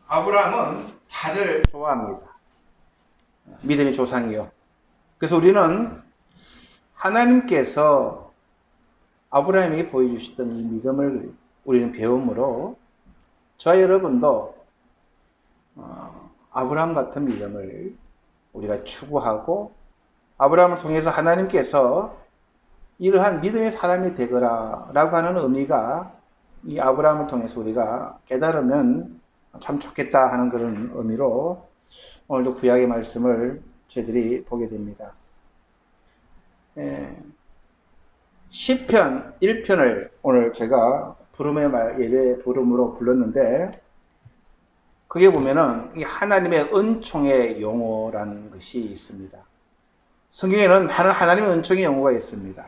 아브라함은 다들 좋아합니다. 믿음의 조상이요. 그래서 우리는 하나님께서 아브라함에게 보여주셨던 이 믿음을 우리는 배움으로 저와 여러분도 아브라함 같은 믿음을 우리가 추구하고 아브라함을 통해서 하나님께서 이러한 믿음의 사람이 되거라 라고 하는 의미가 이 아브라함을 통해서 우리가 깨달으면 참 좋겠다 하는 그런 의미로 오늘도 구약의 말씀을 저희들이 보게 됩니다. 시편 1편을 오늘 제가 부름의 말, 예배 부름으로 불렀는데 그게 보면은 이 하나님의 은총의 용어라는 것이 있습니다. 성경에는 하나님의 은총의 용어가 있습니다.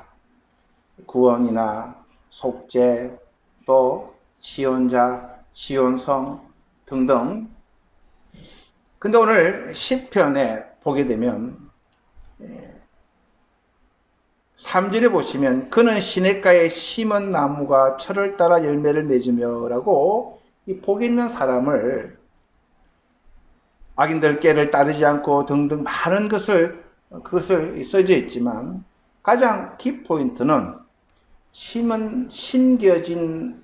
구원이나 속죄, 또 지원자, 지원성 등등. 근데 오늘 시편에 보게 되면 3절에 보시면 그는 시냇가에 심은 나무가 철을 따라 열매를 맺으며 라고 이 복 있는 사람을 악인들 꾀를 따르지 않고 등등 많은 그것을 써져 있지만 가장 키포인트는 심겨진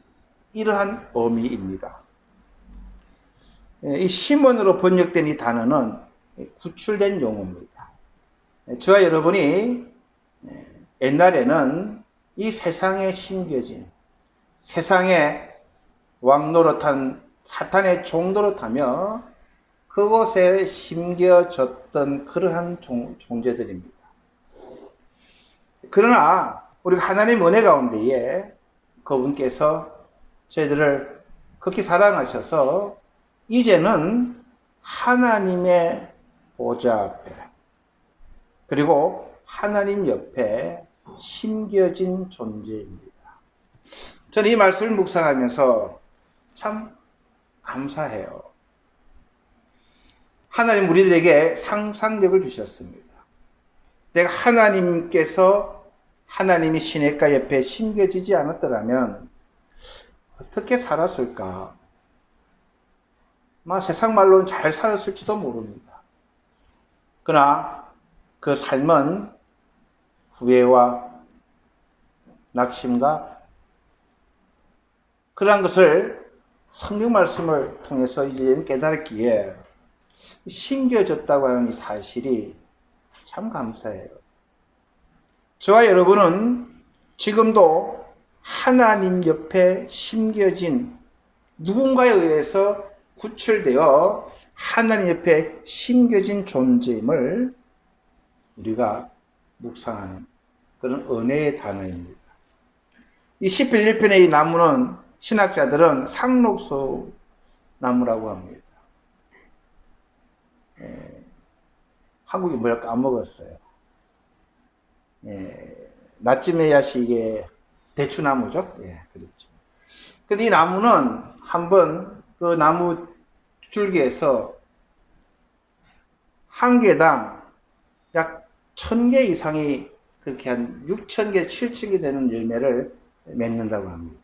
이러한 의미입니다. 이 심원으로 번역된 이 단어는 구출된 용어입니다. 저와 여러분이 옛날에는 이 세상에 심겨진 세상에 왕노릇한 사탄의 종노릇하며 그곳에 심겨졌던 그러한 존재들입니다. 그러나 우리가 하나님 은혜 가운데에 그분께서 저희들을 극히 사랑하셔서 이제는 하나님의 보좌 앞에 그리고 하나님 옆에 심겨진 존재입니다. 저는 이 말씀을 묵상하면서 참 감사해요. 하나님 우리들에게 상상력을 주셨습니다. 내가 하나님이 시냇가 옆에 심겨지지 않았더라면 어떻게 살았을까? 세상 말로는 잘 살았을지도 모릅니다. 그러나 그 삶은 후회와 낙심과 그러한 것을 성경 말씀을 통해서 이제 깨달았기에 심겨졌다고 하는 이 사실이 참 감사해요. 저와 여러분은 지금도 하나님 옆에 심겨진 누군가에 의해서 구출되어 하나님 옆에 심겨진 존재임을 우리가 묵상하는 그런 은혜의 단어입니다. 이 시편 1편의 이 나무는 신학자들은 상록수 나무라고 합니다. 한국이 뭐야 까먹었어요. 나찌메야식의 대추나무죠. 그렇죠. 근데 이 나무는 한번 그 나무 줄기에서 한 개당 약 1000개 이상이 그렇게 한 6000개, 7000개 되는 열매를 맺는다고 합니다.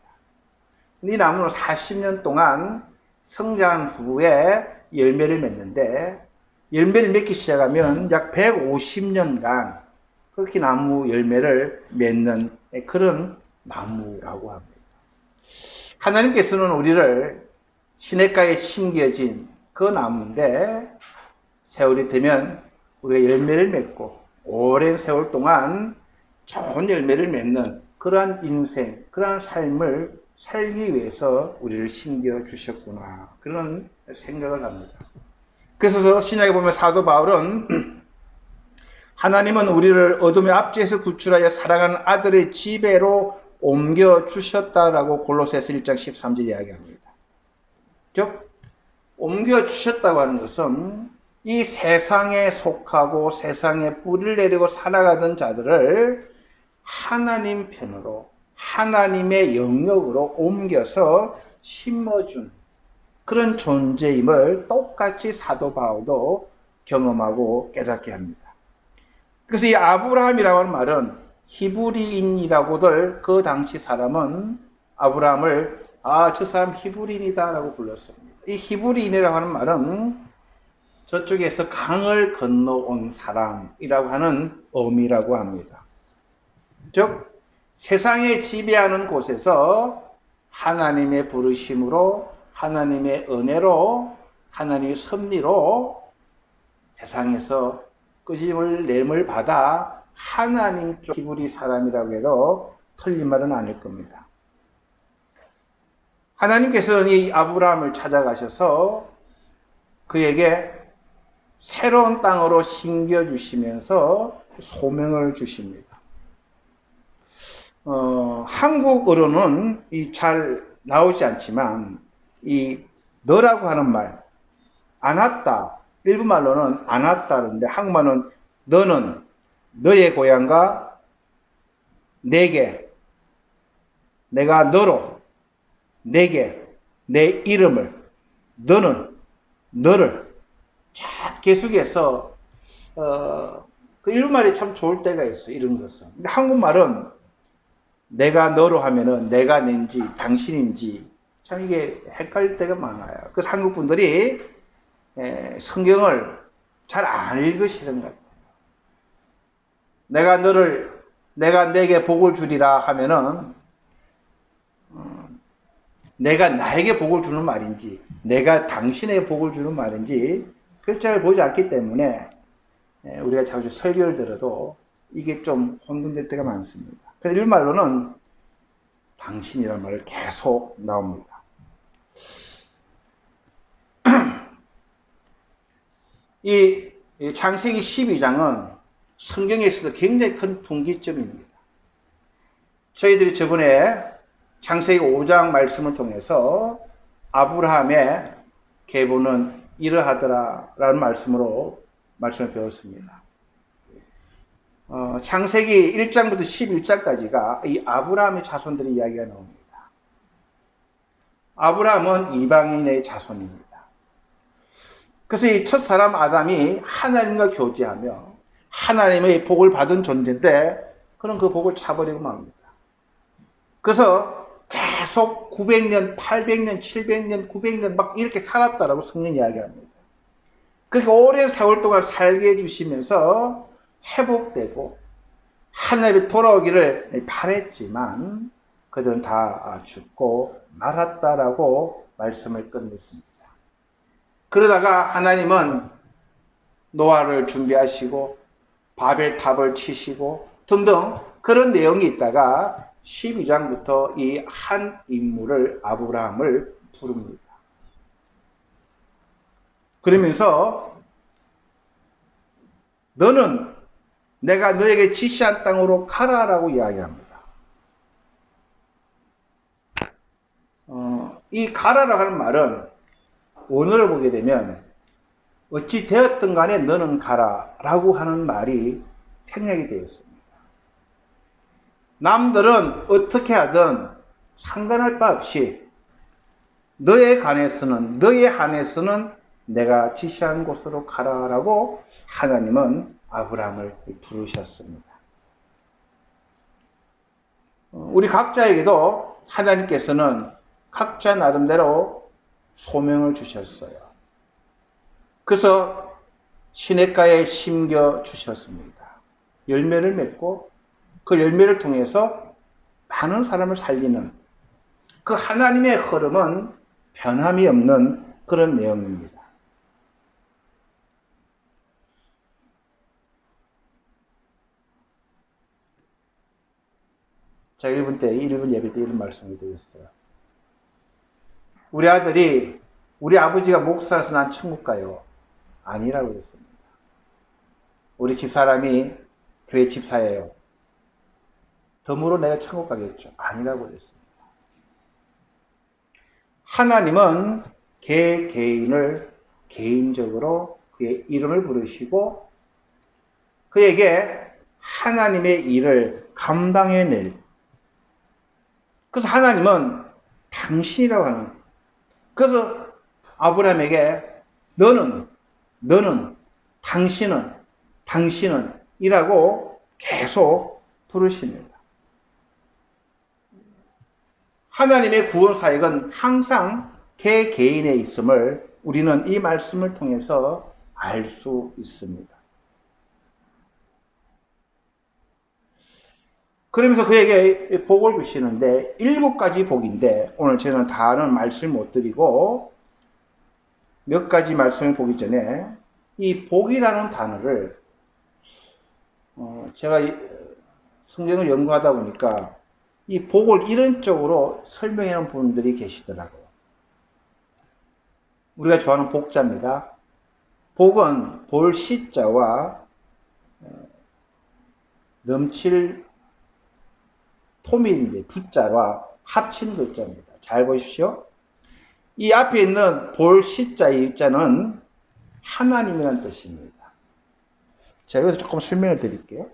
이 나무는 40년 동안 성장 후에 열매를 맺는데 열매를 맺기 시작하면 약 150년간 그렇게 나무 열매를 맺는 그런 나무라고 합니다. 하나님께서는 우리를 시냇가에 심겨진 그 나무인데 세월이 되면 우리가 열매를 맺고 오랜 세월 동안 좋은 열매를 맺는 그러한 인생, 그러한 삶을 살기 위해서 우리를 심겨주셨구나 그런 생각을 합니다. 그래서 신약에 보면 사도 바울은 하나님은 우리를 어둠의 압제에서 구출하여 사랑하는 아들의 지배로 옮겨주셨다라고 골로새서 1장 13절 이야기합니다. 즉 옮겨주셨다고 하는 것은 이 세상에 속하고 세상에 뿌리를 내리고 살아가던 자들을 하나님 편으로 하나님의 영역으로 옮겨서 심어준 그런 존재임을 똑같이 사도 바울도 경험하고 깨닫게 합니다. 그래서 이 아브라함이라고 하는 말은 히브리인이라고들 그 당시 사람은 아브라함을 저 사람 히브리인이다 라고 불렀습니다. 이 히브리인이라고 하는 말은 저쪽에서 강을 건너온 사람이라고 하는 의미라고 합니다. 즉 세상에 지배하는 곳에서 하나님의 부르심으로, 하나님의 은혜로, 하나님의 섭리로 세상에서 끄집을 냄을 받아 하나님 쪽 히브리 사람이라고 해도 틀린 말은 아닐 겁니다. 하나님께서는 이 아브라함을 찾아가셔서 그에게 새로운 땅으로 심겨주시면서 소명을 주십니다. 한국어로는 잘 나오지 않지만 이 너라고 하는 말, 아나따, 일본말로는 아나따인데 한국말은 너는 너의 고향과 내게, 내가 너로 내게 내 이름을, 너는 너를 계속해서 그 일본말이 참 좋을 때가 있어요. 이런 것은. 근데 한국말은 내가 너로 하면은 내가 낸지 당신인지 참 이게 헷갈릴 때가 많아요. 그래서 한국 분들이 성경을 잘 안 읽으시는 것 같아요. 내가 내게 복을 주리라 하면은 내가 나에게 복을 주는 말인지, 내가 당신에게 복을 주는 말인지 글자를 보지 않기 때문에 우리가 자주 설교를 들어도 이게 좀 혼돈될 때가 많습니다. 그래서 일말로는 당신이라는 말을 계속 나옵니다. 이 창세기 12장은 성경에 있어서 굉장히 큰 분기점입니다. 저희들이 저번에 창세기 5장 말씀을 통해서 아브라함의 계보는 이러하더라 라는 말씀을 배웠습니다. 창세기 1장부터 11장까지가 이 아브라함의 자손들의 이야기가 나옵니다. 아브라함은 이방인의 자손입니다. 그래서 이 첫사람 아담이 하나님과 교제하며 하나님의 복을 받은 존재인데 그는 그 복을 차버리고 맙니다. 그래서 계속 900년, 800년, 700년, 900년 막 이렇게 살았다라고 성경이 이야기합니다. 그렇게 오랜 세월 동안 살게 해주시면서 회복되고 하나님이 돌아오기를 바랬지만 그들은 다 죽고 말았다라고 말씀을 끝냈습니다. 그러다가 하나님은 노아를 준비하시고 바벨탑을 치시고 등등 그런 내용이 있다가 12장부터 이 한 인물을 아브라함을 부릅니다. 그러면서 너는 내가 너에게 지시한 땅으로 가라라고 이야기합니다. 이 가라라고 하는 말은 원어를 보게 되면 어찌 되었든 간에 너는 가라라고 하는 말이 생략이 되어 있습니다. 남들은 어떻게 하든 상관할 바 없이 너에 한해서는 내가 지시한 곳으로 가라라고 하나님은 아브라함을 부르셨습니다. 우리 각자에게도 하나님께서는 각자 나름대로 소명을 주셨어요. 그래서 시냇가에 심겨 주셨습니다. 열매를 맺고 그 열매를 통해서 많은 사람을 살리는 그 하나님의 흐름은 변함이 없는 그런 내용입니다. 제가 1분 예배 때 이런 말씀을 드렸어요. 우리 아들이 우리 아버지가 목사라서 난 천국 가요. 아니라고 그랬습니다. 우리 집사람이 교회 집사예요. 덤으로 내가 천국 가겠죠. 아니라고 그랬습니다. 하나님은 개인을 개인적으로 그의 이름을 부르시고 그에게 하나님의 일을 감당해낼. 그래서 하나님은 당신이라고 하는. 그래서 아브라함에게 너는, 당신은 이라고 계속 부르십니다. 하나님의 구원 사역은 항상 개개인에 있음을 우리는 이 말씀을 통해서 알 수 있습니다. 그러면서 그에게 복을 주시는데 7가지 복인데 오늘 저는 다는 말씀을 못 드리고 몇 가지 말씀을 보기 전에 이 복이라는 단어를 제가 성경을 연구하다 보니까 이 복을 이런 쪽으로 설명해 놓은 분들이 계시더라고요. 우리가 좋아하는 복자입니다. 복은 볼 시자와 넘칠 토미인데 부자와 합친 글자입니다. 잘 보십시오. 이 앞에 있는 볼 시자의 자는 하나님이라는 뜻입니다. 제가 여기서 조금 설명을 드릴게요.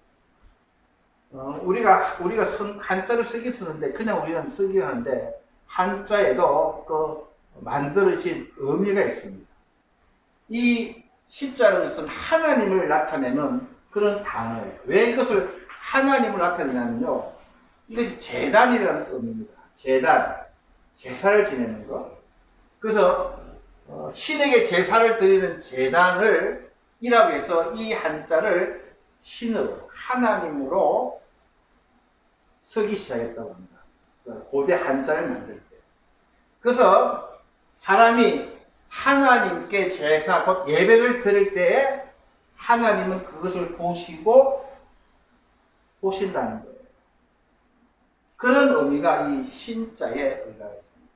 우리가 한자를 쓰기 쓰는데 그냥 우리는 쓰기 하는데 한자에도 그 만들어진 의미가 있습니다. 이 시자는 것은 하나님을 나타내는 그런 단어예요. 왜 이것을 하나님을 나타내냐면요. 이것이 제단이라는 의미입니다. 제단, 제사를 지내는 것. 그래서 신에게 제사를 드리는 제단을 이라고 해서 이 한자를 신으로, 하나님으로 쓰기 시작했다고 합니다. 고대 한자를 만들 때. 그래서 사람이 하나님께 제사, 곧 예배를 드릴 때에 하나님은 그것을 보신다는 거예요. 그런 의미가 이 신자에 의가 있습니다.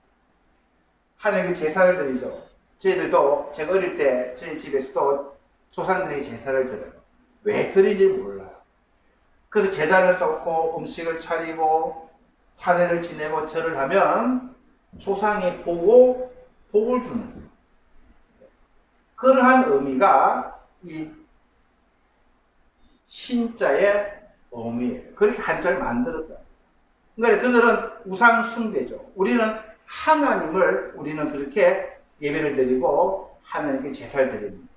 하나님께 제사를 드리죠. 저희들도 제가 어릴 때 저희 집에서도 조상들에게 제사를 드려요. 왜 드리는지 몰라요. 그래서 제단을 쌓고 음식을 차리고 차례를 지내고 절을 하면 조상이 보고 복을 주는 거예요. 그러한 의미가 이 신자의 의미예요. 그렇게 한자를 만들었다. 그러니까 그들은 우상 숭배죠. 우리는 하나님을 우리는 그렇게 예배를 드리고 하나님께 제사를 드립니다.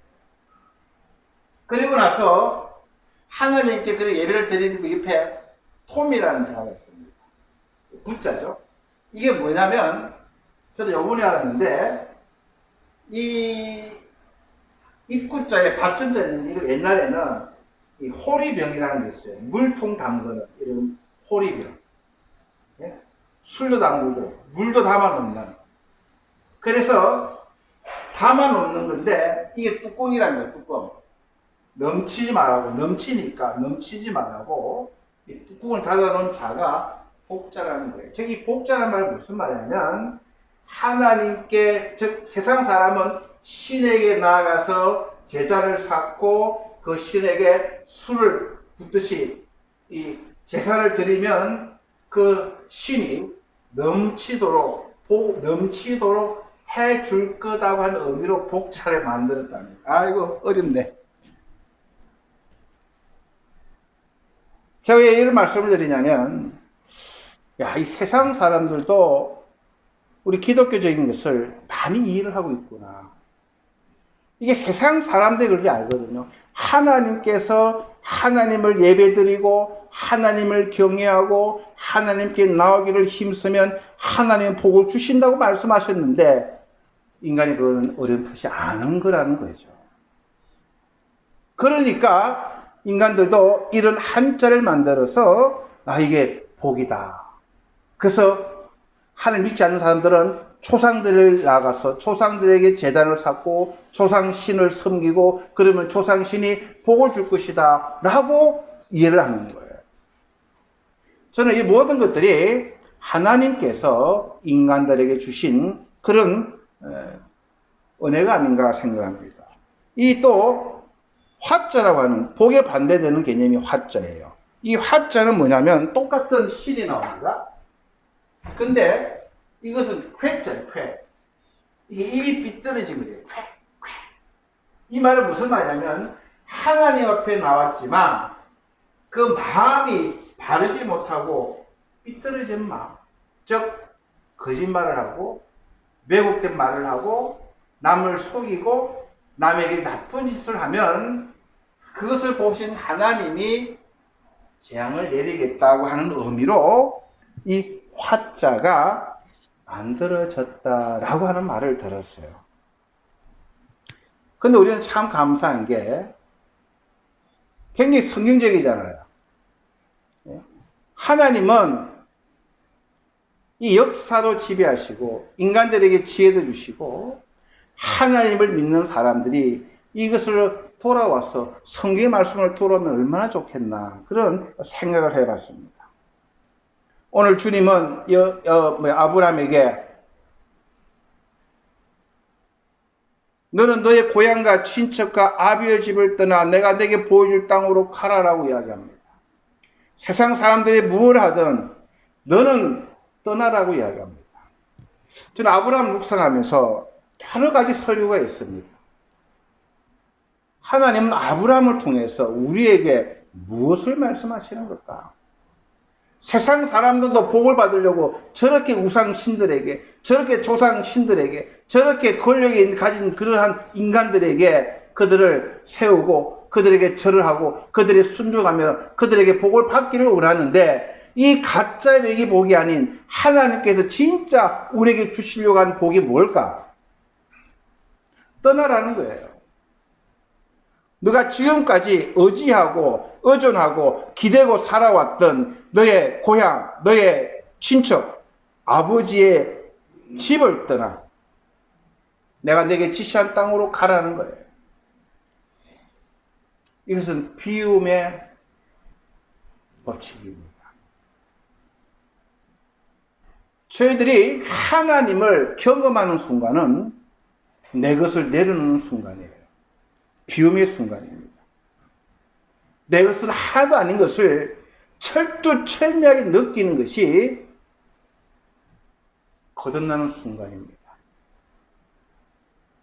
그리고 나서 하나님께 그 예배를 드리는 그 옆에 톰이라는 자가 있습니다. 부자죠. 이게 뭐냐면 저도 요번에 알았는데 이 입구자에 받침자 있는 이거 옛날에는 이 호리병이라는 게 있어요. 물통 담그는 이런 호리병. 예? 술도 담그고 물도 담아 놓는. 그래서 담아 놓는 건데 이게 뚜껑이라는 거예요. 뚜껑. 넘치지 말라고. 넘치니까 넘치지 말라고 이 뚜껑을 닫아 놓은 자가 복자라는 거예요. 즉 이 복자라는 말은 무슨 말이냐면 하나님께, 즉 세상 사람은 신에게 나아가서 제자를 쌓고 그 신에게 술을 붓듯이 이 제사를 드리면 그 신이 넘치도록 해줄 거다고 하는 의미로 복자를 만들었답니다. 아이고 어렵네. 제가 왜 이런 말씀을 드리냐면 이 세상 사람들도 우리 기독교적인 것을 많이 이해를 하고 있구나. 이게 세상 사람들이 그렇게 알거든요. 하나님께서 하나님을 예배드리고 하나님을 경외하고 하나님께 나오기를 힘쓰면 하나님은 복을 주신다고 말씀하셨는데 인간이 그건 어렴풋이 아는 거라는 거죠. 그러니까 인간들도 이런 한자를 만들어서 이게 복이다. 그래서 하나님 믿지 않는 사람들은 조상들을 나가서 조상들에게 제단을 쌓고 조상신을 섬기고 그러면 조상신이 복을 줄 것이다 라고 이해를 하는 거예요. 저는 이 모든 것들이 하나님께서 인간들에게 주신 그런 은혜가 아닌가 생각합니다. 이 또 화자라고 하는 복에 반대되는 개념이 화자예요. 이 화자는 뭐냐면 똑같은 신이 나옵니다. 근데 이것은 쾌자예요, 쾌. 이게 입이 삐뚤어지면 돼요. 쾌. 이 말은 무슨 말이냐면 하나님 앞에 나왔지만 그 마음이 바르지 못하고 삐뚤어진 마음. 즉 거짓말을 하고 왜곡된 말을 하고 남을 속이고 남에게 나쁜 짓을 하면 그것을 보신 하나님이 재앙을 내리겠다고 하는 의미로 이 화자가 만들어졌다라고 하는 말을 들었어요. 근데 우리는 참 감사한 게 굉장히 성경적이잖아요. 하나님은 이 역사도 지배하시고 인간들에게 지혜도 주시고 하나님을 믿는 사람들이 이것을 돌아와서 성경의 말씀을 돌아오면 얼마나 좋겠나 그런 생각을 해봤습니다. 오늘 주님은 아브라함에게 너는 너의 고향과 친척과 아비의 집을 떠나 내가 내게 보여줄 땅으로 가라라고 이야기합니다. 세상 사람들이 무엇을 하든 너는 떠나라고 이야기합니다. 저는 아브라함 묵상하면서 여러 가지 설교가 있습니다. 하나님은 아브라함을 통해서 우리에게 무엇을 말씀하시는 걸까? 세상 사람들도 복을 받으려고 저렇게 우상신들에게, 저렇게 조상신들에게, 저렇게 권력이 가진 그러한 인간들에게 그들을 세우고 그들에게 절을 하고 그들의 순종하며 그들에게 복을 받기를 원하는데 이 가짜의 백이 복이 아닌 하나님께서 진짜 우리에게 주시려고 한 복이 뭘까? 떠나라는 거예요. 너가 지금까지 의지하고 의존하고 기대고 살아왔던 너의 고향, 너의 친척, 아버지의 집을 떠나 내가 내게 지시한 땅으로 가라는 거예요. 이것은 비움의 법칙입니다. 저희들이 하나님을 경험하는 순간은 내 것을 내려놓는 순간이에요. 비움의 순간입니다. 내 것은 하나도 아닌 것을 철두철미하게 느끼는 것이 거듭나는 순간입니다.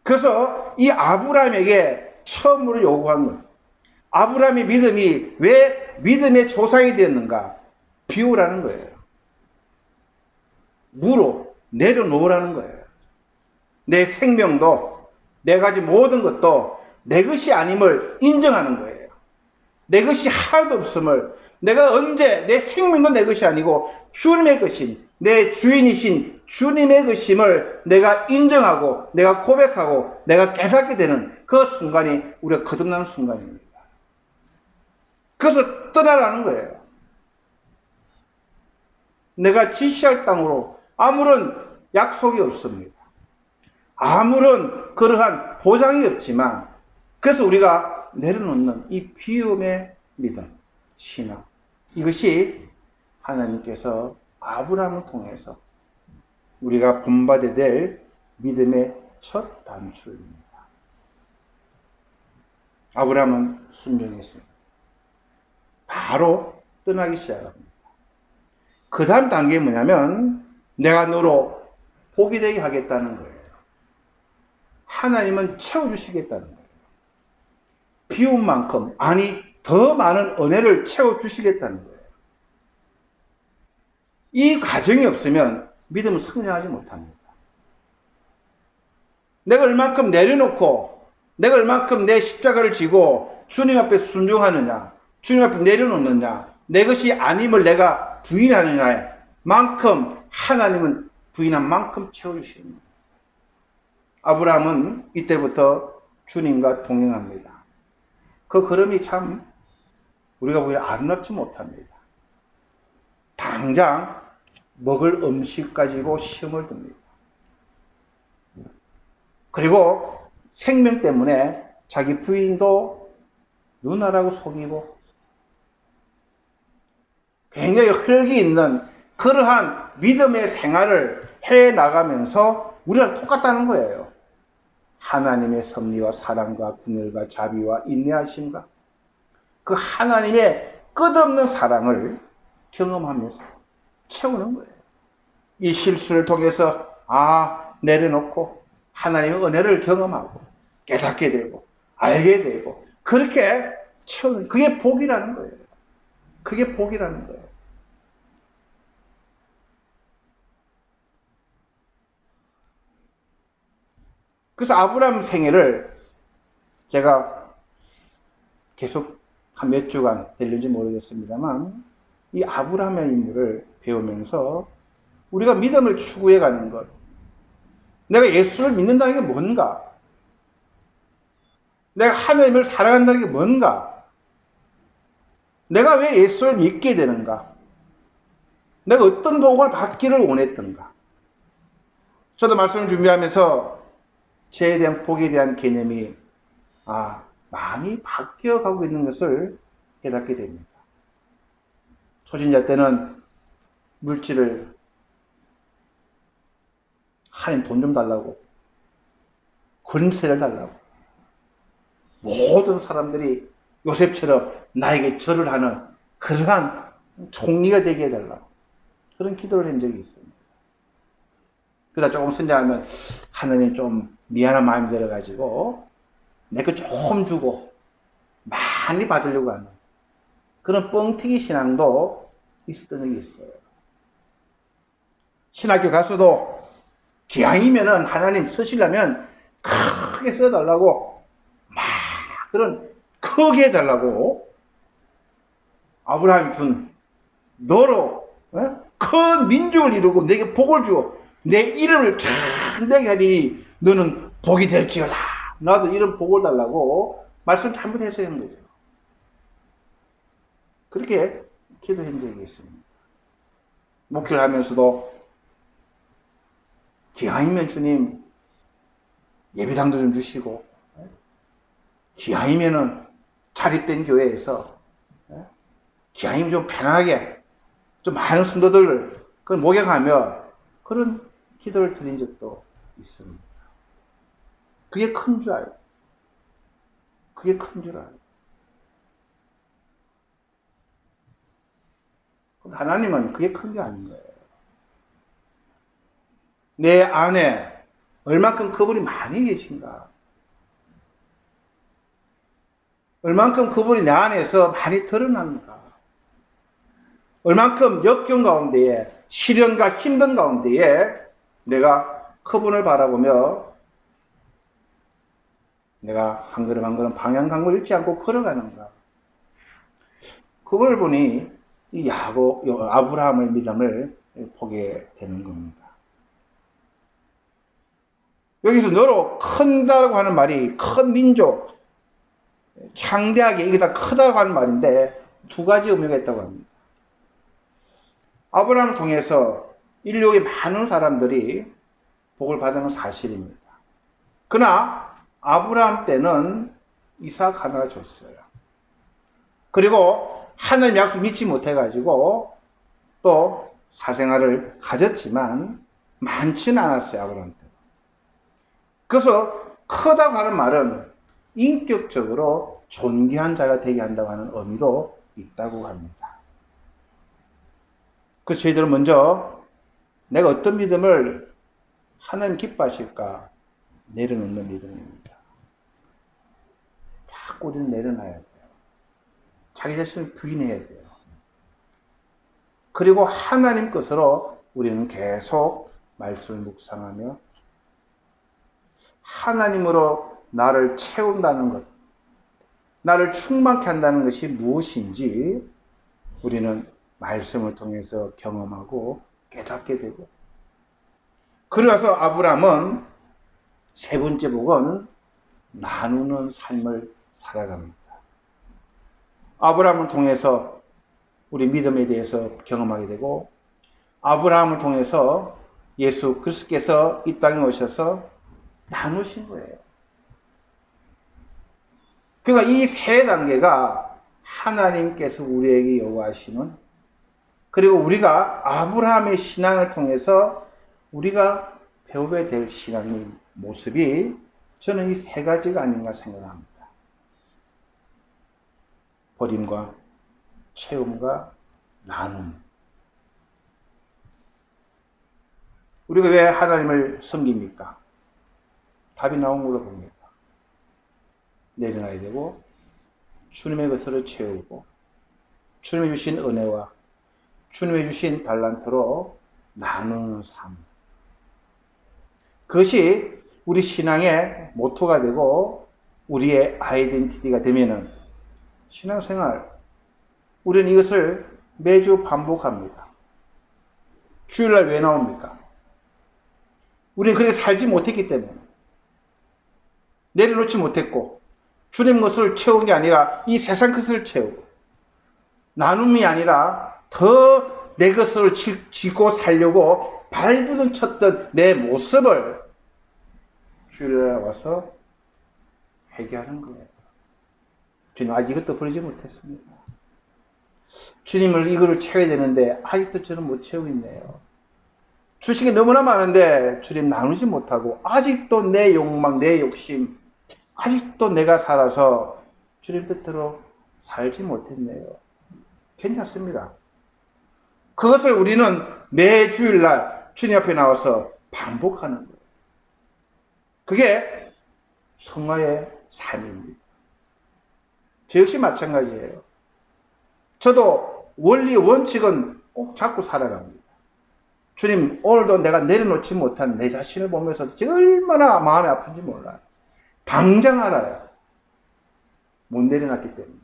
그래서 이 아브라함에게 처음으로 요구한 것, 아브라함의 믿음이 왜 믿음의 조상이 되었는가? 비우라는 거예요. 무로 내려놓으라는 거예요. 내 생명도 내 가진 모든 것도 내 것이 아님을 인정하는 거예요. 내 것이 하나도 없음을, 내가 언제 내 생명도 내 것이 아니고 주님의 것인, 내 주인이신 주님의 것임을 내가 인정하고 내가 고백하고 내가 깨닫게 되는 그 순간이 우리가 거듭나는 순간입니다. 그래서 떠나라는 거예요. 내가 지시할 땅으로 아무런 약속이 없습니다. 아무런 그러한 보장이 없지만 그래서 우리가 내려놓는 이 비움의 믿음, 신앙, 이것이 하나님께서 아브라함을 통해서 우리가 본받아야 될 믿음의 첫 단추입니다. 아브라함은 순종했습니다. 바로 떠나기 시작합니다. 그 다음 단계는 뭐냐면 내가 너로 복이 되게 하겠다는 거예요. 하나님은 채워주시겠다는 거예요. 비운 만큼, 아니 더 많은 은혜를 채워주시겠다는 거예요. 이 과정이 없으면 믿음은 성장하지 못합니다. 내가 얼만큼 내려놓고 내가 얼만큼 내 십자가를 지고 주님 앞에 순종하느냐, 주님 앞에 내려놓느냐, 내 것이 아님을 내가 부인하느냐에 만큼 하나님은 부인한 만큼 채워주십니다. 아브라함은 이때부터 주님과 동행합니다. 그 걸음이 참 우리가 보기에 아름답지 못합니다. 당장 먹을 음식 가지고 시험을 듭니다. 그리고 생명 때문에 자기 부인도 누나라고 속이고 굉장히 흙이 있는 그러한 믿음의 생활을 해나가면서 우리랑 똑같다는 거예요. 하나님의 섭리와 사랑과 긍휼과 자비와 인내하심과 그 하나님의 끝없는 사랑을 경험하면서 채우는 거예요. 이 실수를 통해서 내려놓고 하나님의 은혜를 경험하고 깨닫게 되고 알게 되고 그렇게 채우는, 그게 복이라는 거예요. 그게 복이라는 거예요. 그래서 아브라함 생애를 제가 계속 한 몇 주간 될는지 모르겠습니다만 이 아브라함의 인물을 배우면서 우리가 믿음을 추구해 가는 것. 내가 예수를 믿는다는 게 뭔가? 내가 하나님을 사랑한다는 게 뭔가? 내가 왜 예수를 믿게 되는가? 내가 어떤 복을 받기를 원했던가? 저도 말씀을 준비하면서 죄에 대한 복에 대한 개념이 많이 바뀌어가고 있는 것을 깨닫게 됩니다. 초신자 때는 물질을 하나님 돈 좀 달라고, 권세를 달라고, 모든 사람들이 요셉처럼 나에게 절을 하는 그러한 총리가 되게 해달라고 그런 기도를 한 적이 있습니다. 그러다 조금 성장하면 하나님 좀 미안한 마음이 들어가지고 내 거 조금 주고 많이 받으려고 하는 그런 뻥튀기 신앙도 있었던 적이 있어요. 신학교 가서도 기왕이면은 하나님 쓰시려면 크게 써달라고 막 그런 크게 해달라고 아브라함이 준 너로 큰 민족을 이루고 내게 복을 주어 내 이름을 창대하게 하리니 너는 복이 될지어다. 나도 이런 복을 달라고 말씀 잘못해서 한 거죠. 그렇게 기도한 적이 있습니다. 목회를 하면서도 기왕이면 주님 예배당도 좀 주시고 기왕이면은 자립된 교회에서 기왕이면 좀 편하게 좀 많은 성도들을 목양하며 그런 기도를 드린 적도 있습니다. 그게 큰 줄 알아요. 그게 큰 줄 알아요. 하나님은 그게 큰 게 아닌 거예요. 내 안에 얼만큼 그분이 많이 계신가? 얼만큼 그분이 내 안에서 많이 드러나는가? 얼만큼 역경 가운데에 시련과 힘든 가운데에 내가 그분을 바라보며 내가 한 걸음 한 걸음 방향 감고 잃지 않고 걸어가는가? 그걸 보니 이 아브라함의 믿음을 보게 되는 겁니다. 여기서 너로 큰다고 하는 말이 큰 민족, 창대하게 이게 다 크다고 하는 말인데 두 가지 의미가 있다고 합니다. 아브라함을 통해서 인류의 많은 사람들이 복을 받은 건 사실입니다. 그러나 아브라함 때는 이삭 하나 줬어요. 그리고 하나님 약속 믿지 못해가지고 또 사생활을 가졌지만 많지는 않았어요. 아브라함 때. 그래서 크다고 하는 말은 인격적으로 존귀한 자가 되게 한다고 하는 의미도 있다고 합니다. 그래서 저희들은 먼저 내가 어떤 믿음을 하나님 기뻐하실까 내려놓는 믿음입니다. 자꾸 우리는 내려놔야 돼요. 자기 자신을 부인해야 돼요. 그리고 하나님 것으로 우리는 계속 말씀을 묵상하며 하나님으로 나를 채운다는 것, 나를 충만케 한다는 것이 무엇인지 우리는 말씀을 통해서 경험하고 깨닫게 되고, 그래서 아브라함은 세 번째 복은 나누는 삶을 살아갑니다. 아브라함을 통해서 우리 믿음에 대해서 경험하게 되고, 아브라함을 통해서 예수 그리스도께서 이 땅에 오셔서 나누신 거예요. 그러니까 이 세 단계가 하나님께서 우리에게 요구하시는, 그리고 우리가 아브라함의 신앙을 통해서 우리가 배우게 될 신앙의 모습이 저는 이 세 가지가 아닌가 생각합니다. 버림과 채움과 나눔. 우리가 왜 하나님을 섬깁니까? 답이 나온 걸로 봅니다. 내려놔야 되고, 주님의 것으로 채우고, 주님이 주신 은혜와 주님이 주신 달란트로 나누는 삶. 그것이 우리 신앙의 모토가 되고 우리의 아이덴티티가 되면은 신앙생활, 우리는 이것을 매주 반복합니다. 주일날 왜 나옵니까? 우리는 그렇게 살지 못했기 때문에. 내려놓지 못했고, 주님 것을 채운 게 아니라 이 세상 것을 채우고, 나눔이 아니라 더 내 것을 지고 살려고 발부둥 쳤던 내 모습을 주일날 와서 회개하는 거예요. 주님 아직 이것도 버리지 못했습니다. 주님을 이거를 채워야 되는데 아직도 저는 못 채우고 있네요. 주신 게 너무나 많은데 주님 나누지 못하고 아직도 내 욕망, 내 욕심, 아직도 내가 살아서 주님 뜻대로 살지 못했네요. 괜찮습니다. 그것을 우리는 매 주일날 주님 앞에 나와서 반복하는 거예요. 그게 성화의 삶입니다. 저 역시 마찬가지예요. 저도 원리 원칙은 꼭 잡고 살아갑니다. 주님, 오늘도 내가 내려놓지 못한 내 자신을 보면서 얼마나 마음이 아픈지 몰라요. 당장 알아요. 못 내려놨기 때문에.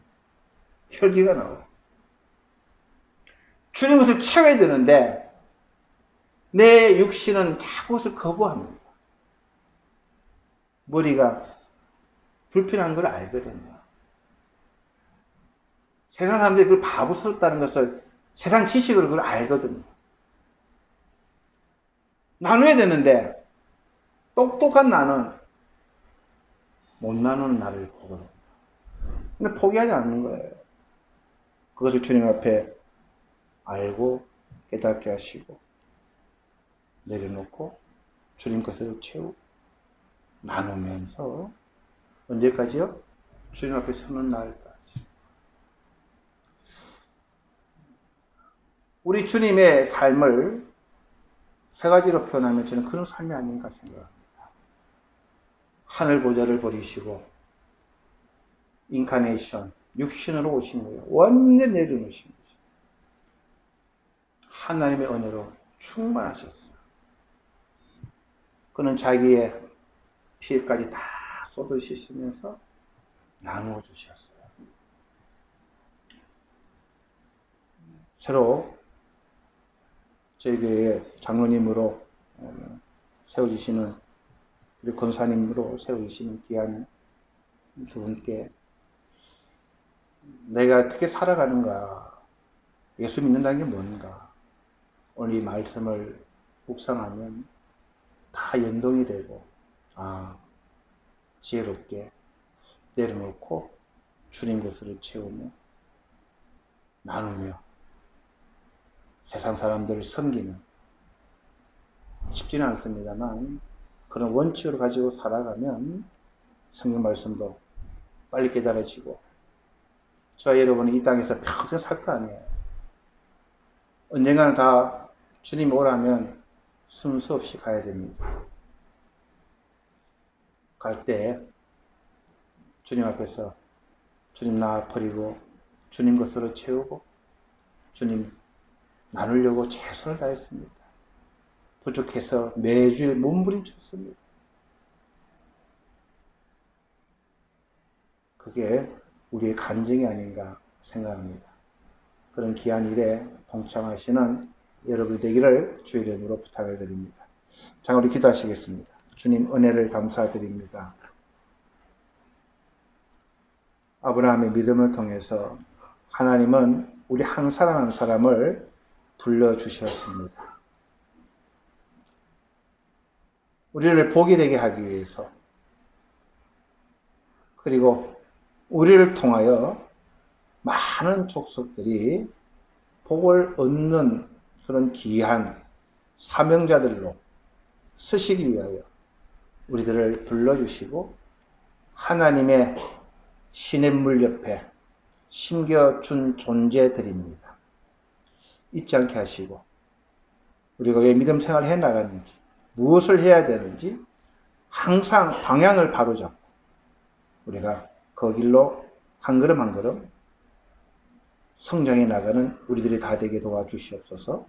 혈기가 나와요. 주님 것을 채워야 되는데 내 육신은 자꾸 그것을 거부합니다. 머리가 불편한 걸 알거든요. 세상 사람들이 그걸 바보스럽다는 것을 세상 지식으로 그걸 알거든요. 나눠야 되는데 똑똑한 나는 못 나누는 나를 보거든요. 근데 포기하지 않는 거예요. 그것을 주님 앞에 알고 깨닫게 하시고 내려놓고 주님 것을 채우고 나누면서 언제까지요? 주님 앞에 서는 날까지. 우리 주님의 삶을 세 가지로 표현하면 저는 그런 삶이 아닌가 생각합니다. 하늘 보좌를 버리시고 인카네이션, 육신으로 오신 거예요. 완전 내려놓으신 거죠. 하나님의 은혜로 충만하셨어요. 그는 자기의 피해까지 다 쏟으시면서 나누어 주셨어요. 새로 저희 교회에 장로님으로 세워주시는 우리 권사님으로 세워주시는 귀한 두 분께 내가 어떻게 살아가는가, 예수 믿는다는 게 뭔가, 오늘 이 말씀을 묵상하면 다 연동이 되고, 지혜롭게 내려놓고 주님 것을 채우며 나누며 세상 사람들을 섬기는, 쉽지는 않습니다만 그런 원칙을 가지고 살아가면 성경 말씀도 빨리 깨달아지고 저와 여러분이 이 땅에서 평생 살 거 아니에요. 언젠가는 다 주님 오라면 순서 없이 가야 됩니다. 갈 때 주님 앞에서 주님 나 버리고 주님 것으로 채우고 주님 나누려고 최선을 다했습니다. 부족해서 매주일 몸부림쳤습니다. 그게 우리의 간증이 아닌가 생각합니다. 그런 귀한 일에 동참하시는 여러분 되기를 주의 이름으로 부탁을 드립니다. 자, 우리 기도하시겠습니다. 주님 은혜를 감사드립니다. 아브라함의 믿음을 통해서 하나님은 우리 한 사람 한 사람을 불러주셨습니다. 우리를 복이 되게 하기 위해서, 그리고 우리를 통하여 많은 족속들이 복을 얻는 그런 귀한 사명자들로 쓰시기 위하여 우리들을 불러주시고 하나님의 시냇물 옆에 심겨준 존재들입니다. 잊지 않게 하시고 우리가 왜 믿음 생활을 해나가는지, 무엇을 해야 되는지 항상 방향을 바로잡고 우리가 그 길로 한 걸음 한 걸음 성장해 나가는 우리들이 다 되게 도와주시옵소서.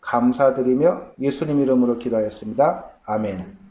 감사드리며 예수님 이름으로 기도하였습니다. 아멘.